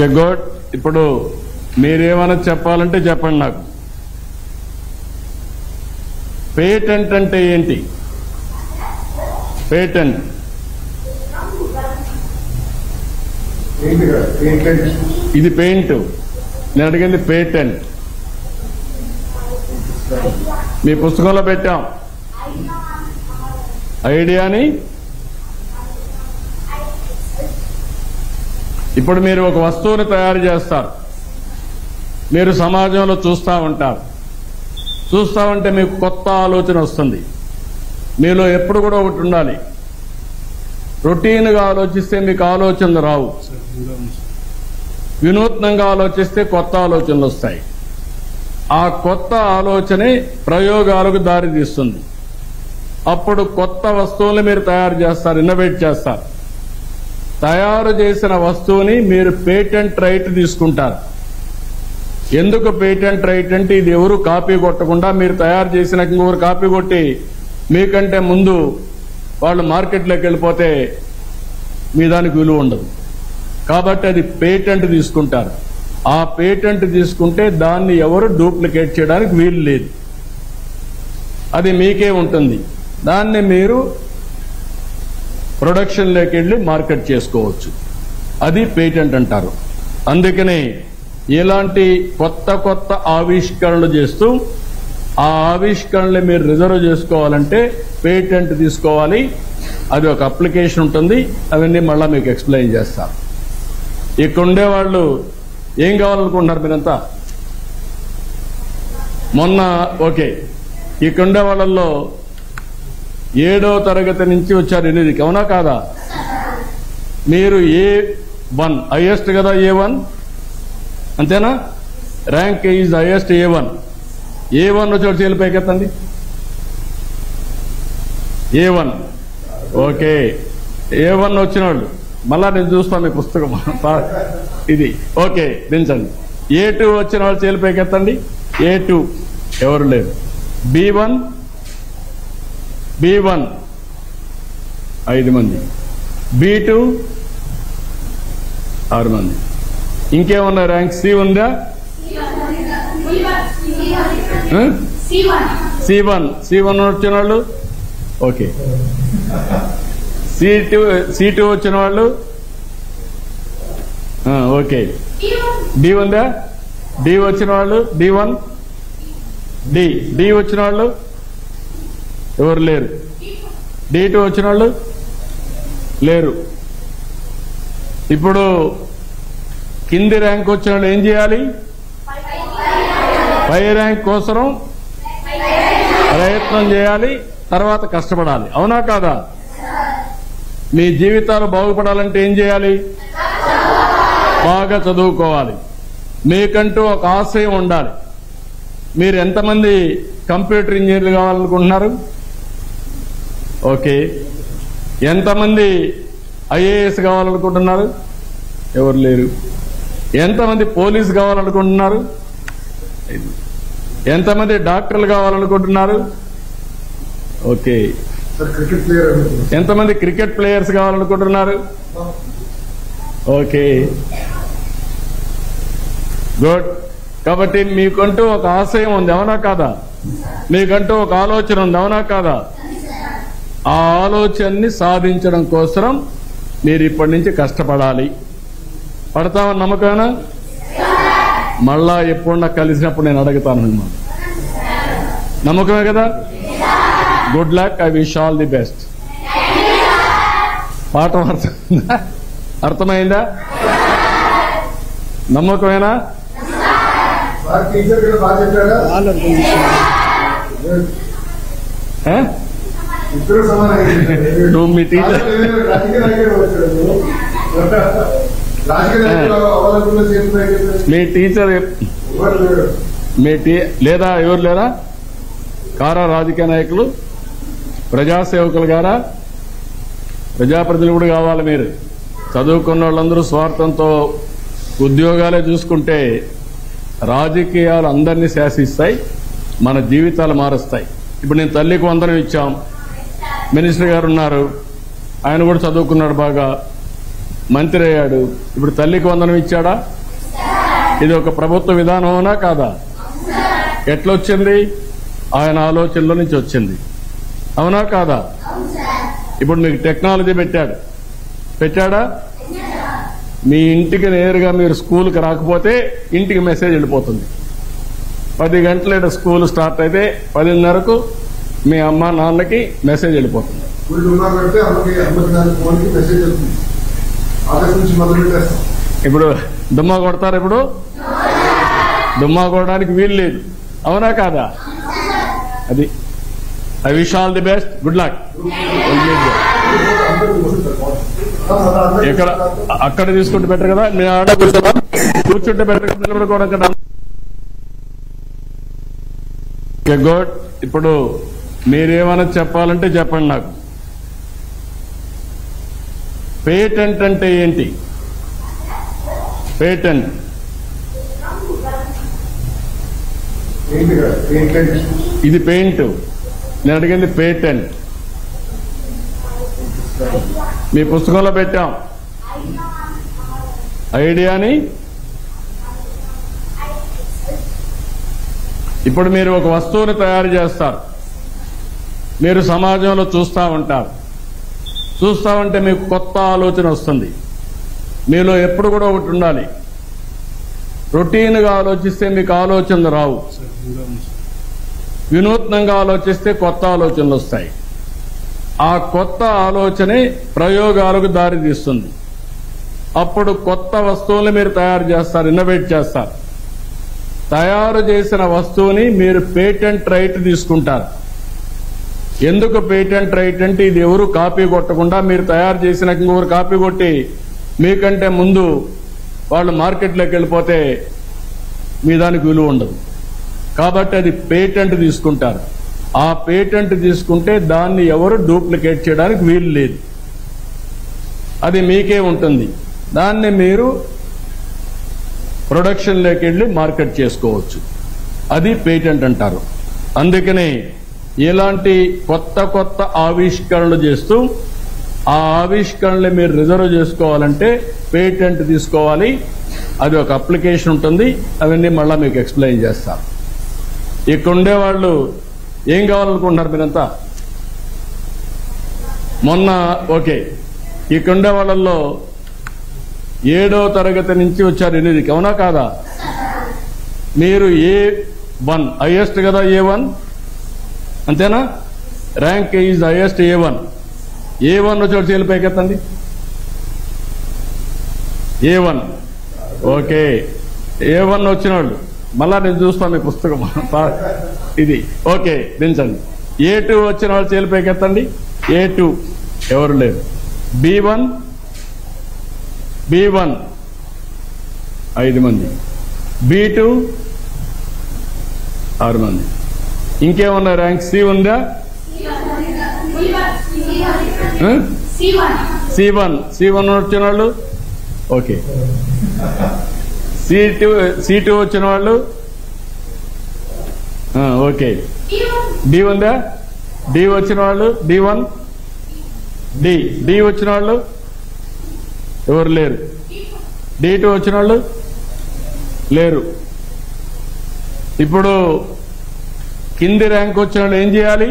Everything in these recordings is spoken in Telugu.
గుడ్. ఇప్పుడు మీరేమైనా చెప్పాలంటే చెప్పండి నాకు. పేటెంట్ అంటే ఏంటి? పేటెంట్ ఇది పెయింట్. నేను అడిగింది పేటెంట్. మీ పుస్తకంలో పెట్టాం ఐడియాని. ఇప్పుడు మీరు ఒక వస్తువుని తయారు చేస్తారు. మీరు సమాజంలో చూస్తూ ఉంటారు. చూస్తూ ఉంటే మీకు కొత్త ఆలోచన వస్తుంది. మీలో ఎప్పుడు కూడా ఒకటి ఉండాలి, రొటీన్గా ఆలోచిస్తే మీకు ఆలోచనలు రావు. వినూత్నంగా ఆలోచిస్తే కొత్త ఆలోచనలు వస్తాయి. ఆ కొత్త ఆలోచనే ప్రయోగాలకు దారి తీస్తుంది. అప్పుడు కొత్త వస్తువులు మీరు తయారు చేస్తారు, ఇన్నోవేట్ చేస్తారు. తయారు చేసిన వస్తువుని మీరు పేటెంట్ రైట్ తీసుకుంటారు. ఎందుకు పేటెంట్ రైట్ అంటే ఇది ఎవరు కాపీ కొట్టకుండా, మీరు తయారు చేసిన ఇంకొకరు కాపీ కొట్టి మీకంటే ముందు వాళ్ళు మార్కెట్లోకి వెళ్ళిపోతే మీ దానికి విలువ ఉండదు. కాబట్టి అది పేటెంట్ తీసుకుంటారు. ఆ పేటెంట్ తీసుకుంటే దాన్ని ఎవరు డూప్లికేట్ చేయడానికి వీలు లేదు. అది మీకే ఉంటుంది. దాన్ని మీరు ప్రొడక్షన్లోకి వెళ్ళి మార్కెట్ చేసుకోవచ్చు. అది పేటెంట్ అంటారు. అందుకనే ఇలాంటి కొత్త కొత్త ఆవిష్కరణలు చేస్తూ ఆ ఆవిష్కరణలు మీరు రిజర్వ్ చేసుకోవాలంటే పేటెంట్ తీసుకోవాలి. అది ఒక అప్లికేషన్ ఉంటుంది. అవన్నీ మళ్ళా మీకు ఎక్స్ప్లెయిన్ చేస్తారు. ఇక్కడ ఉండేవాళ్ళు ఏం కావాలనుకుంటున్నారు మీరంతా? మొన్న ఓకే, ఇక్కడ ఉండే వాళ్ళల్లో 7వ తరగతి నుంచి వచ్చారు 8కి, అవునా కాదా? మీరు A1 హైయెస్ట్ కదా, A1 అంతేనా? Rank is highest A1. A1 వచ్చాడు, చేతులు పైకెత్తండి. A1 okay. A1 వచ్చిన వాళ్ళు మళ్ళా నేను చూస్తాను మీ పుస్తకం ఇది ఓకే, దించండి. A2 వచ్చిన వాళ్ళు చేతులు పైకెత్తండి. A2 ఎవరు లేరు. B1 5 మంది. B2 6 మంది. ఇంకేమన్నా ర్యాంక్ C ఉందా? C1 వచ్చిన వాళ్ళు ఓకే. C2 వచ్చిన వాళ్ళు ఓకే. D ఉందా? D వచ్చిన వాళ్ళు D1 D వచ్చిన వాళ్ళు ఎవరు లేరు. D2 వచ్చిన వాళ్ళు లేరు. ఇప్పుడు కింది ర్యాంక్ వచ్చిన వాళ్ళు ఏం చేయాలి? పై ర్యాంక్ కోసం ప్రయత్నం చేయాలి, తర్వాత కష్టపడాలి, అవునా కాదా? మీ జీవితాలు బాగుపడాలంటే ఏం చేయాలి? బాగా చదువుకోవాలి. మీకంటూ ఒక ఆశయం ఉండాలి. మీరు ఎంతమంది కంప్యూటర్ ఇంజనీర్లు కావాలనుకుంటున్నారు? ఓకే. ఎంతమంది IAS కావాలనుకుంటున్నారు? ఎవరు లేరు. ఎంతమంది పోలీస్ కావాలనుకుంటున్నారు? ఎంతమంది డాక్టర్లు కావాలనుకుంటున్నారు? ఓకే. ఎంతమంది క్రికెట్ ప్లేయర్స్ కావాలనుకుంటున్నారు? Okay, good. కాబట్టి మీకంటూ ఒక ఆశయం ఉంది, అవునా కాదా? మీకంటూ ఒక ఆలోచన ఉంది, అవునా కాదా? ఆ ఆలోచనని సాధించడం కోసం మీరు ఇప్పటి నుంచి కష్టపడాలి. పడతామని నమ్మకమేనా? మళ్ళా ఎప్పుడు నాకు కలిసినప్పుడు నేను అడుగుతాను మిమ్మల్ని. నమ్మకమే కదా? Good luck. I wish all the best. పాఠం అర్థమైందా? నమ్మకమేనా? నువ్వు మీ టీచర్ లేదా ఎవరు లేరా? కారా రాజకీయ నాయకులు, ప్రజాసేవకులు గారా? ప్రజాప్రతినిధులు కూడా కావాలి. మీరు చదువుకున్న వాళ్ళందరూ స్వార్థంతో ఉద్యోగాలే చూసుకుంటే రాజకీయాలు అందరినీ శాసిస్తాయి, మన జీవితాలు మారుస్తాయి. ఇప్పుడు నేను తల్లికి వందనం ఇచ్చాం, మినిస్టర్ గారు ఉన్నారు, ఆయన కూడా చదువుకున్నాడు బాగా. మంత్రి అయ్యాడు. ఇప్పుడు తల్లికి వందనం ఇచ్చాడా? ఇది ఒక ప్రభుత్వ విధానం అవునా కాదా? ఎట్లొచ్చింది? ఆయన ఆలోచనలో నుంచి వచ్చింది. అవునా కాదా? ఇప్పుడు మీకు టెక్నాలజీ పెట్టాడా? మీ ఇంటికి నేరుగా మీరు స్కూల్కి రాకపోతే ఇంటికి మెసేజ్ వెళ్ళిపోతుంది. 10 గంటల స్కూల్ స్టార్ట్ అయితే 10:30కు మీ అమ్మ నాన్నకి మెసేజ్ వెళ్ళిపోతుంది. ఇప్పుడు దుమ్మా కొడతారు. ఇప్పుడు దుమ్మా కొట్టడానికి వీలు లేదు. అవునా కాదా? అది I wish all the best. Good luck. ఇక్కడ అక్కడ తీసుకుంటే బెటర్ కదా. మీ ఆడ కూర్చుంటే బెటర్ కదా, నిలబడుకోవడం కదా. గుడ్. ఇప్పుడు మీరేమైనా చెప్పాలంటే చెప్పండి నాకు. పేటెంట్ అంటే ఏంటి? పేటెంట్ ఇది పెయింట్. నేను అడిగింది పేటెంట్. మీ పుస్తకంలో పెట్టాం ఐడియాని. ఇప్పుడు మీరు ఒక వస్తువుని తయారు చేస్తారు. మీరు సమాజంలో చూస్తూ ఉంటారు. చూస్తూ ఉంటే మీకు కొత్త ఆలోచన వస్తుంది. మీలో ఎప్పుడు కూడా ఒకటి ఉండాలి. రొటీన్గా ఆలోచిస్తే మీకు ఆలోచనలు రావు. వినూత్నంగా ఆలోచిస్తే కొత్త ఆలోచనలు వస్తాయి. ఆ కొత్త ఆలోచనే ప్రయోగాలకు దారి తీస్తుంది. అప్పుడు కొత్త వస్తువులు మీరు తయారు చేస్తారు, ఇన్నోవేట్ చేస్తారు. తయారు చేసిన వస్తువుని మీరు పేటెంట్ రైట్ తీసుకుంటారు. ఎందుకు పేటెంట్ రైట్ అంటే ఇది ఎవరు కాపీ కొట్టకుండా, మీరు తయారు చేసిన ఇంకొకరు కాపీ కొట్టి మీకంటే ముందు వాళ్ళు మార్కెట్లోకి వెళ్ళిపోతే మీ దానికి విలువ ఉండదు. కాబట్టి అది పేటెంట్ తీసుకుంటారు. ఆ పేటెంట్ తీసుకుంటే దాన్ని ఎవరు డూప్లికేట్ చేయడానికి వీలు లేదు. అది మీకే ఉంటుంది. దాన్ని మీరు ప్రొడక్షన్లోకి వెళ్ళి మార్కెట్ చేసుకోవచ్చు. అది పేటెంట్ అంటారు. అందుకనే ఇలాంటి కొత్త కొత్త ఆవిష్కరణలు చేస్తూ ఆ ఆవిష్కరణలు మీరు రిజర్వ్ చేసుకోవాలంటే పేటెంట్ తీసుకోవాలి. అది ఒక అప్లికేషన్ ఉంటుంది. అవన్నీ మళ్ళా మీకు ఎక్స్ప్లెయిన్ చేస్తారు. ఇక్కడ ఉండేవాళ్ళు ఏం కావాలనుకుంటున్నారు మీరంతా? మొన్న ఓకే, ఇక్కడ ఉండే వాళ్ళల్లో 7వ తరగతి నుంచి వచ్చారు 8కి. అవునా కాదా? మీరు A1 హైయెస్ట్ కదా. A1 అంతేనా? Rank is highest. A1 వచ్చి చేతులు పైకెత్తండి. A1 okay. A1 వచ్చిన వాళ్ళు మళ్ళా నేను చూస్తాను మీ పుస్తకం. ఇది ఓకే, దించండి. A2 వచ్చిన వాళ్ళు చేతులు పైకెత్తండి. A2 ఎవరు లేరు. B1 5 మంది. B2 6 మంది. ఇంకేమన్నా ర్యాంక్? C ఉందా? C1 వచ్చిన వాళ్ళు ఓకే. C2 వచ్చిన వాళ్ళు ఓకే. D ఉందా? D వచ్చిన వాళ్ళు D1 D వచ్చిన వాళ్ళు ఎవరు లేరు. D2 వచ్చిన వాళ్ళు లేరు. ఇప్పుడు కింది ర్యాంక్ వచ్చిన వాళ్ళు ఏం చేయాలి?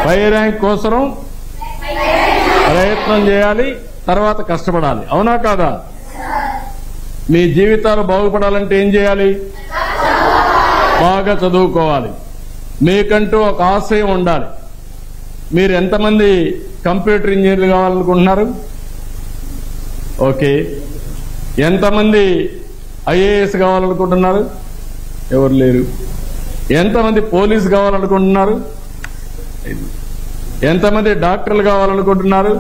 పై ర్యాంక్ కోసం ప్రయత్నం చేయాలి, తర్వాత కష్టపడాలి. అవునా కాదా? మీ జీవితాలు బాగుపడాలంటే ఏం చేయాలి? బాగా చదువుకోవాలి. మీకంటూ ఒక ఆశయం ఉండాలి. మీరు ఎంతమంది కంప్యూటర్ ఇంజనీర్లు కావాలనుకుంటున్నారు? ఓకే. ఎంతమంది IAS కావాలనుకుంటున్నారు? ఎవరు లేరు. ఎంతమంది పోలీస్ కావాలనుకుంటున్నారు? ఎంతమంది డాక్టర్లు కావాలనుకుంటున్నారు?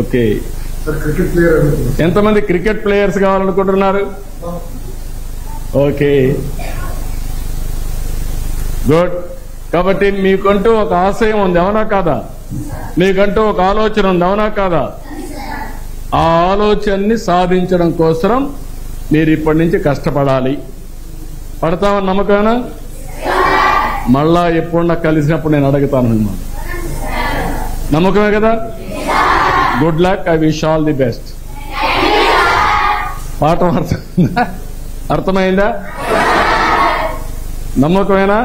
ఓకే. ఎంతమంది క్రికెట్ ప్లేయర్స్ కావాలనుకుంటున్నారు? Okay, good. కాబట్టి మీకంటూ ఒక ఆశయం ఉంది. అవునా కాదా? మీకంటూ ఒక ఆలోచన ఉంది. అవునా కాదా? ఆ ఆలోచనని సాధించడం కోసం మీరు ఇప్పటి నుంచి కష్టపడాలి. పడతామని నమ్మకానా? మళ్ళా ఎప్పుడు నాకు కలిసినప్పుడు నేను అడుగుతాను మిమ్మల్ని. నమ్మకమే కదా? Good luck. I wish all the best. పాఠం అర్థమైందా? నమ్మకమేనా?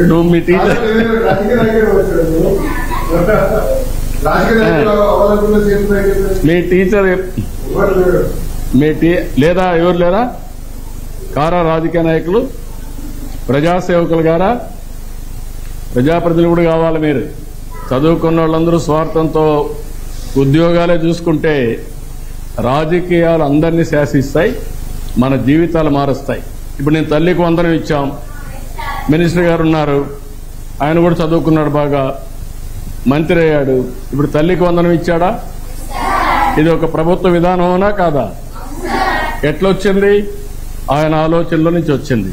నువ్వు మీ టీచర్ లేదా ఎవరు లేరా? కారా రాజకీయ నాయకులు, ప్రజాసేవకులు గారా, ప్రజాప్రతినిధులు కూడా కావాలి. మీరు చదువుకున్న వాళ్ళందరూ స్వార్థంతో ఉద్యోగాలే చూసుకుంటే రాజకీయాలు అందరినీ శాసిస్తాయి, మన జీవితాలు మారుస్తాయి. ఇప్పుడు నేను తల్లికి వందనం ఇచ్చాం, మినిస్టర్ గారు ఉన్నారు, ఆయన కూడా చదువుకున్నాడు, బాగా మంత్రి అయ్యాడు. ఇప్పుడు తల్లికి వందనం ఇచ్చాడా? ఇది ఒక ప్రభుత్వ విధానమేనా కాదా? ఎట్లొచ్చింది? ఆయన ఆలోచనలో నుంచి వచ్చింది,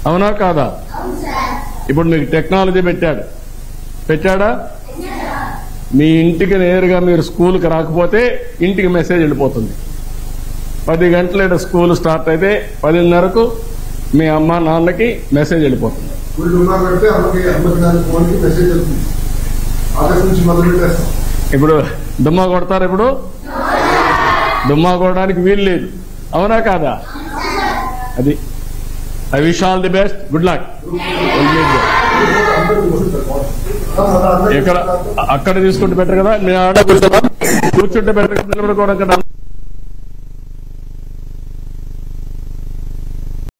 అవునా కాదా? ఇప్పుడు మీకు టెక్నాలజీ పెట్టాడా? మీ ఇంటికి నేరుగా మీరు స్కూల్కి రాకపోతే ఇంటికి మెసేజ్ వెళ్ళిపోతుంది. 10 గంటల స్కూల్ స్టార్ట్ అయితే 10:30కు మీ అమ్మ నాన్నకి మెసేజ్ వెళ్ళిపోతుంది. ఇప్పుడు దుమ్మా కొడతారు. ఇప్పుడు దుమ్మా కొట్టడానికి వీలు లేదు, అవునా కాదా? అది I wish all the best. Good luck. ఎక్కడ అక్కడ తీసుకుంటే బెటర్ కదా? మీ ఆడ కూర్చుంటే బెటర్ కదా?